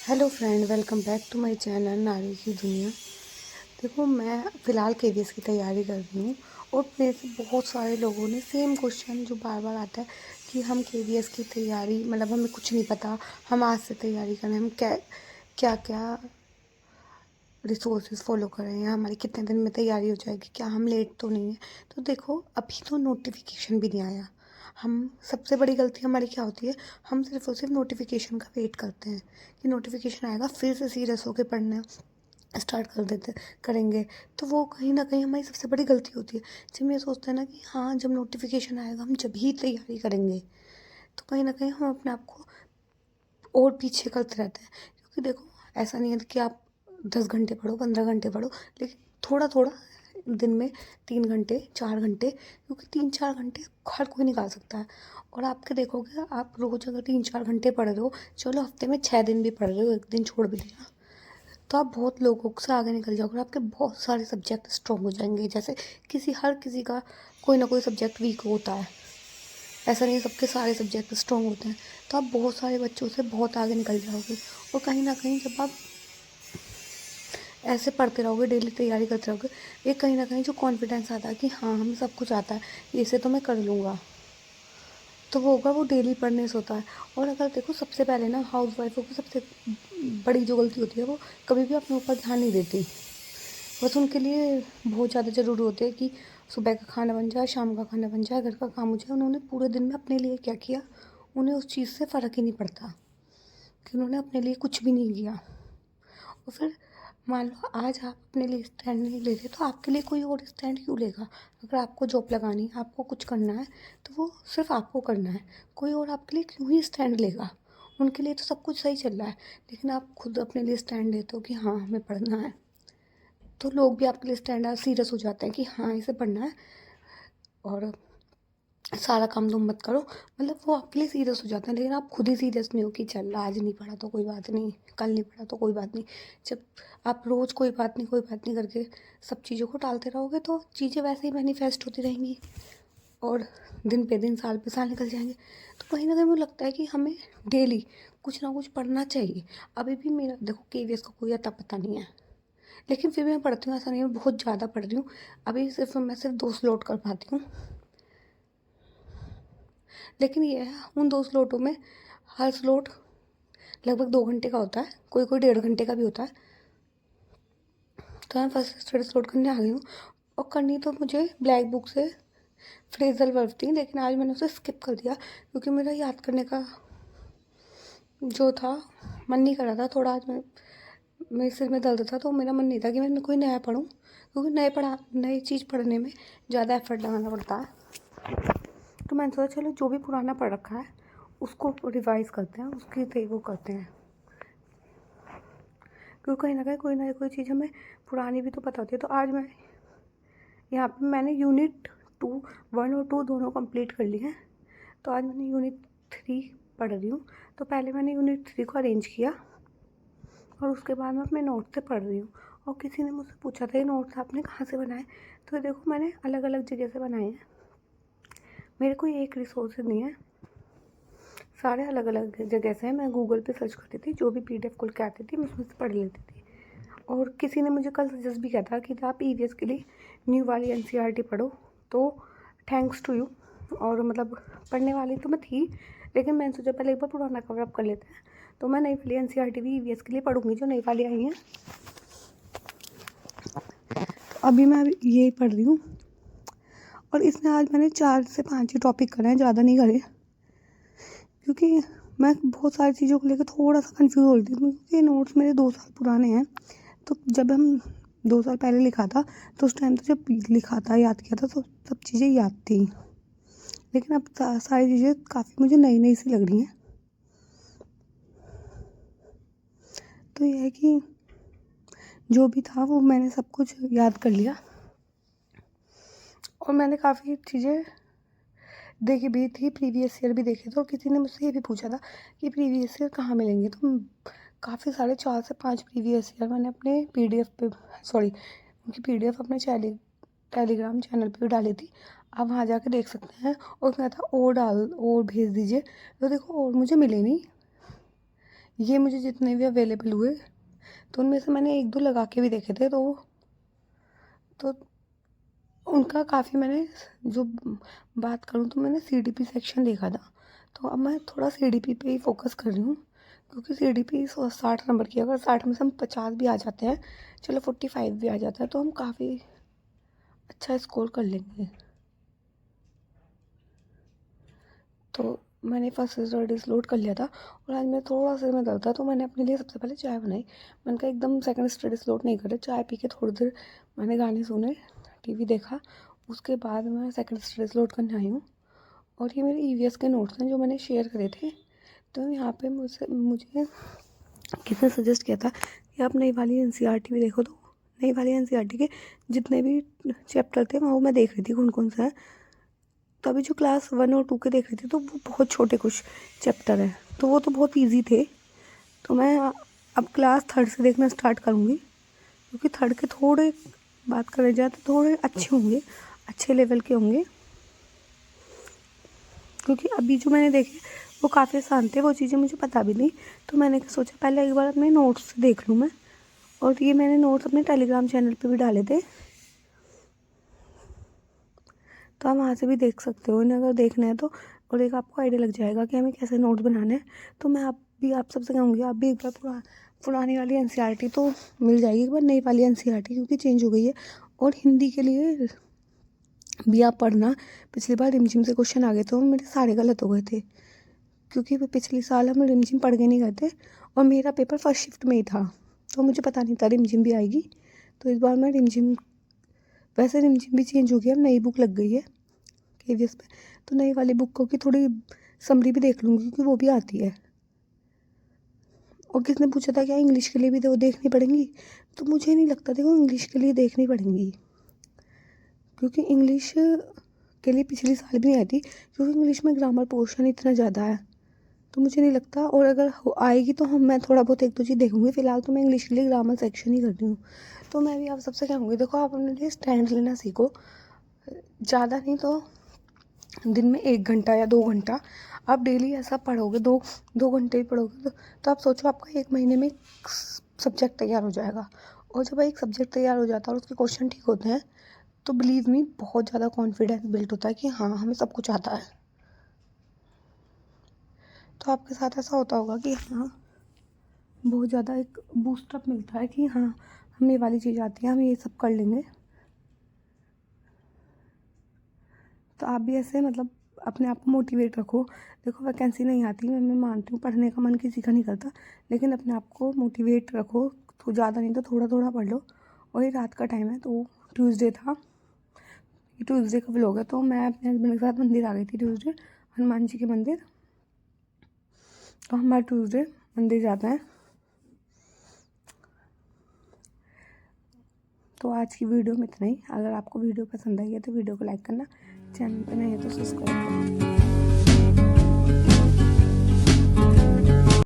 Hello friend, welcome back to my channel नारी की दुनिया। देखो, मैं फ़िलहाल केवीएस की तैयारी कर रही हूँ और मेरे से बहुत सारे लोगों ने सेम क्वेश्चन जो बार बार आता है कि हम केवीएस की तैयारी मतलब हमें कुछ नहीं पता, हम आज से तैयारी करें, हम क्या क्या रिसोर्सेज फॉलो करें या हमारी कितने दिन में तैयारी हो जाएगी, क्या हम लेट तो नहीं है। तो देखो, अभी तो नोटिफिकेशन भी नहीं आया। हम सबसे बड़ी गलती हमारी क्या होती है, हम सिर्फ और सिर्फ नोटिफिकेशन का वेट करते हैं कि नोटिफिकेशन आएगा फिर से सीरियस होकर पढ़ना स्टार्ट कर देते करेंगे। तो वो कहीं ना कहीं हमारी सबसे बड़ी गलती होती है। जब ये सोचते हैं ना कि हाँ, जब नोटिफिकेशन आएगा हम जब ही तैयारी करेंगे, तो कहीं ना कहीं हम अपने आप को और पीछे करते रहते हैं। क्योंकि देखो, ऐसा नहीं है कि आप 10 घंटे पढ़ो, 15 घंटे पढ़ो, लेकिन थोड़ा थोड़ा दिन में 3 घंटे 4 घंटे, क्योंकि 3 4 घंटे हर कोई निकाल सकता है। और आपके देखोगे, आप रोज़ अगर 3 4 घंटे पढ़ रहे हो, चलो हफ्ते में 6 दिन भी पढ़ रहे हो, एक दिन छोड़ भी दिया, तो आप बहुत लोगों से आगे निकल जाओगे। आपके बहुत सारे सब्जेक्ट स्ट्रॉन्ग हो जाएंगे। जैसे हर किसी का कोई ना कोई सब्जेक्ट वीक होता है, ऐसा नहीं है सबके सारे सब्जेक्ट स्ट्रॉन्ग होते हैं। तो आप बहुत सारे बच्चों से बहुत आगे निकल जाओगे। और कहीं ना कहीं जब आप ऐसे पढ़ते रहोगे, डेली तैयारी करते रहोगे, एक कहीं ना कहीं जो कॉन्फिडेंस आता है कि हाँ, हमें सब कुछ आता है, इसे तो मैं कर लूँगा, तो वो होगा, वो डेली पढ़ने से होता है। और अगर देखो, सबसे पहले ना हाउस वाइफों की सबसे बड़ी जो गलती होती है, वो कभी भी अपने ऊपर ध्यान नहीं देती। बस उनके लिए बहुत ज़्यादा ज़रूरी होती है कि सुबह का खाना बन जाए, शाम का खाना बन जाए, घर का काम हो जाए। उन्होंने पूरे दिन में अपने लिए क्या किया, उन्हें उस चीज़ से फ़र्क ही नहीं पड़ता कि उन्होंने अपने लिए कुछ भी नहीं किया। और फिर मान लो आज आप अपने लिए स्टैंड नहीं ले रहे, तो आपके लिए कोई और स्टैंड क्यों लेगा। अगर आपको जॉब लगानी है, आपको कुछ करना है, तो वो सिर्फ आपको करना है। कोई और आपके लिए क्यों ही स्टैंड लेगा। उनके लिए तो सब कुछ सही चल रहा है, लेकिन आप खुद अपने लिए स्टैंड लेते हो कि हाँ, हमें पढ़ना है, तो लोग भी आपके लिए स्टैंड सीरियस हो जाते हैं कि हाँ, इसे पढ़ना है और सारा काम तुम मत करो। मतलब वो आपके लिए सीरियस हो जाते हैं, लेकिन आप खुद ही सीरियस नहीं हो कि चल, आज नहीं पढ़ा तो कोई बात नहीं, कल नहीं पढ़ा तो कोई बात नहीं। जब आप रोज़ कोई बात नहीं कोई बात नहीं करके सब चीज़ों को टालते रहोगे, तो चीज़ें वैसे ही मैनिफेस्ट होती रहेंगी और दिन पे दिन, साल पे साल निकल जाएंगे। तो कहीं ना कहीं मुझे लगता है कि हमें डेली कुछ ना कुछ पढ़ना चाहिए। अभी भी मेरा देखो, केवीएस का कोई अता पता नहीं है, लेकिन फिर भी मैं पढ़ती हूँ। ऐसा नहीं है मैं बहुत ज़्यादा पढ़ रही हूँ। अभी मैं सिर्फ 2 स्लॉट कर पाती हूँ, लेकिन ये है, उन 2 स्लॉटों में हर स्लॉट लगभग 2 घंटे का होता है, कोई कोई 1.5 घंटे का भी होता है। तो मैं फर्स्ट स्टडी स्लॉट करने आ गई हूँ। और करनी तो मुझे ब्लैक बुक से फ्रेजल वर्ब थी, लेकिन आज मैंने उसे स्किप कर दिया क्योंकि मेरा याद करने का जो था, मन नहीं कर रहा था। थोड़ा आज मैं मेरे सिर में दर्द था, तो मेरा मन नहीं था कि मैं कोई नया पढूं, क्योंकि नई चीज़ पढ़ने में ज़्यादा एफर्ट लगाना पड़ता है। तो मैंने सोचा चलो, जो भी पुराना पढ़ रखा है उसको रिवाइज़ करते हैं, उसकी वो करते हैं। क्योंकि कहीं ना कहीं कोई चीज़ हमें पुरानी भी तो पता होती है। तो आज मैं यहाँ पे मैंने यूनिट 1 और 2 दोनों कंप्लीट कर लिए हैं। तो आज मैंने यूनिट 3 पढ़ रही हूँ। तो पहले मैंने यूनिट 3 को अरेंज किया और उसके बाद मैं अपने नोट से पढ़ रही हूँ। और किसी ने मुझसे पूछा था, ये नोट्स आपने कहाँ से बनाए। तो देखो, मैंने अलग अलग जगह से बनाए हैं। मेरे कोई एक रिसोर्स नहीं है, सारे अलग अलग जगह से हैं। मैं गूगल पे सर्च करती थी, जो भी पीडीएफ खोल के आती थी मैं उसमें से पढ़ लेती थी। और किसी ने मुझे कल सजेस्ट भी किया था कि आप ईवीएस के लिए न्यू वाली एनसीईआरटी पढ़ो। तो थैंक्स टू यू। और मतलब पढ़ने वाली तो मैं थी, लेकिन मैंने सोचा पहले एक बार पुराना कवर अप कर लेते हैं। तो मैं नई वाली एनसीईआरटी भी ईवीएस के लिए पढ़ूंगी, जो नई वाली आई हैं। तो अभी मैं यही पढ़ रही हूँ। और इसमें आज मैंने 4 से 5 ही टॉपिक करे हैं, ज़्यादा नहीं करे, क्योंकि मैं बहुत सारी चीज़ों को लेकर थोड़ा सा कंफ्यूज हो रही थी। क्योंकि ये नोट्स मेरे 2 साल पुराने हैं। तो जब हम 2 साल पहले लिखा था, तो उस टाइम तो जब लिखा था, याद किया था, तो सब चीज़ें याद थी। लेकिन अब सारी चीज़ें काफ़ी मुझे नई नई सी लग रही हैं। तो यह है कि जो भी था वो मैंने सब कुछ याद कर लिया। और मैंने काफ़ी चीज़ें देखी भी थी, प्रीवियस ईयर भी देखे थे। और किसी ने मुझसे ये भी पूछा था कि प्रीवियस ईयर कहाँ मिलेंगे। तो काफ़ी सारे 4 से 5 प्रीवियस ईयर मैंने अपने उनकी पीडीएफ अपने टेलीग्राम चैनल पे भी डाली थी। आप वहाँ जाके देख सकते हैं। और उसमें था और भेज दीजिए। तो देखो, और मुझे मिले नहीं, ये मुझे जितने भी अवेलेबल हुए तो उनमें से मैंने 1-2 लगा के भी देखे थे, तो उनका काफ़ी मैंने जो बात करूँ तो मैंने सीडीपी सेक्शन देखा था। तो अब मैं थोड़ा सीडीपी पे ही फ़ोकस कर रही हूँ, क्योंकि सीडीपी 60 नंबर की, अगर 60 में से हम 50 भी आ जाते हैं, चलो 45 भी आ जाता है, तो हम काफ़ी अच्छा स्कोर कर लेंगे। तो मैंने फर्स्ट स्टडीज़ लोड कर लिया था और आज मैं थोड़ा सिर में दर्द था, तो मैंने अपने लिए सबसे पहले चाय बनाई। मैंने कहा एकदम सेकंड स्टडीज़ लोड नहीं करे, चाय पी के थोड़ी देर मैंने गाने सुने, टीवी देखा, उसके बाद मैं सेकंड स्टडीज़ लोड करने आई हूँ। और ये मेरे ईवीएस के नोट्स हैं जो मैंने शेयर करे थे। तो यहाँ पे मुझे किसी ने सजेस्ट किया था कि आप नई वाली एनसीईआरटी भी देखो, तो नई वाली एनसीईआरटी के जितने भी चैप्टर थे वो मैं देख रही थी कौन कौन सा है। तो अभी जो क्लास 1 और 2 के देख रही थी तो वो बहुत छोटे कुछ चैप्टर हैं, तो वो तो बहुत ईजी थे। तो मैं अब क्लास 3 से देखना स्टार्ट करूँगी, क्योंकि 3 के थोड़े बात करें जाए तो थोड़े अच्छे होंगे, अच्छे लेवल के होंगे। क्योंकि अभी जो मैंने देखे वो काफ़ी आसान थे, वो चीज़ें मुझे पता भी नहीं। तो मैंने सोचा पहले एक बार अपने नोट्स देख लूँ मैं, और ये मैंने नोट्स अपने टेलीग्राम चैनल पे भी डाले थे, तो आप वहाँ से भी देख सकते हो इन्हें अगर देखना है तो। और एक आपको आइडिया लग जाएगा कि हमें कैसे नोट्स बनाने हैं। तो मैं आप सबसे कहूँगी आप भी एक बार पुरानी वाली एनसीईआरटी तो मिल जाएगी, एक बार नई वाली एनसीईआरटी, क्योंकि चेंज हो गई है। और हिंदी के लिए भी आप पढ़ना, पिछली बार रिमझिम से क्वेश्चन आ गए थे और मेरे सारे गलत हो गए थे, क्योंकि पिछले साल हम रिमझिम पढ़ के नहीं गए थे और मेरा पेपर फर्स्ट शिफ्ट में ही था, तो मुझे पता नहीं था रिमझिम भी आएगी। तो इस बार मैं रिमझिम, वैसे रिमझिम भी चेंज हो गया, अब नई बुक लग गई है केवीएस पे, तो नई वाली बुक की थोड़ी समरी भी देख लूँगी, क्योंकि वो भी आती है। और किसने पूछा था क्या इंग्लिश के लिए भी वो देखनी पड़ेंगी, तो मुझे नहीं लगता देखो इंग्लिश के लिए देखनी पड़ेंगी, क्योंकि इंग्लिश के लिए पिछली साल भी नहीं आई थी, क्योंकि इंग्लिश में ग्रामर पोर्शन इतना ज़्यादा है, तो मुझे नहीं लगता। और अगर आएगी तो मैं थोड़ा बहुत 1-2 चीज़ देखूँगी, फ़िलहाल तो मैं इंग्लिश के लिए ग्रामर सेक्शन ही कर रही हूँ। तो मैं भी आप सबसे कहूँगी देखो आप अपने लिए स्टैंड लेना सीखो, ज़्यादा नहीं तो दिन में 1 घंटा या 2 घंटा आप डेली ऐसा पढ़ोगे, 2 घंटे ही पढ़ोगे, तो आप सोचो आपका 1 महीने में एक सब्जेक्ट तैयार हो जाएगा। और जब एक सब्जेक्ट तैयार हो जाता है और उसके क्वेश्चन ठीक होते हैं, तो बिलीव मी बहुत ज़्यादा कॉन्फिडेंस बिल्ड होता है कि हाँ हमें सब कुछ आता है। तो आपके साथ ऐसा होता होगा कि हाँ बहुत ज़्यादा एक बूस्टअप मिलता है कि हाँ हमें ये वाली चीज़ आती है, हम ये सब कर लेंगे। तो आप भी ऐसे मतलब अपने आप को मोटिवेट रखो। देखो वैकेंसी नहीं आती, मैं मानती हूँ पढ़ने का मन किसी का नहीं करता, लेकिन अपने आप को मोटिवेट रखो, तो ज़्यादा नहीं तो थोड़ा थोड़ा पढ़ लो। और ये रात का टाइम है, तो ट्यूसडे था, ये ट्यूसडे का व्लॉग है, तो मैं अपने हस्बैंड के साथ मंदिर आ गई थी ट्यूसडे, हनुमान जी के मंदिर। तो हम हर ट्यूसडे मंदिर जाते हैं। तो आज की वीडियो में इतना ही। अगर आपको वीडियो पसंद आई है तो वीडियो को लाइक करना, चैनल पर नए हैं तो सब्सक्राइब करना।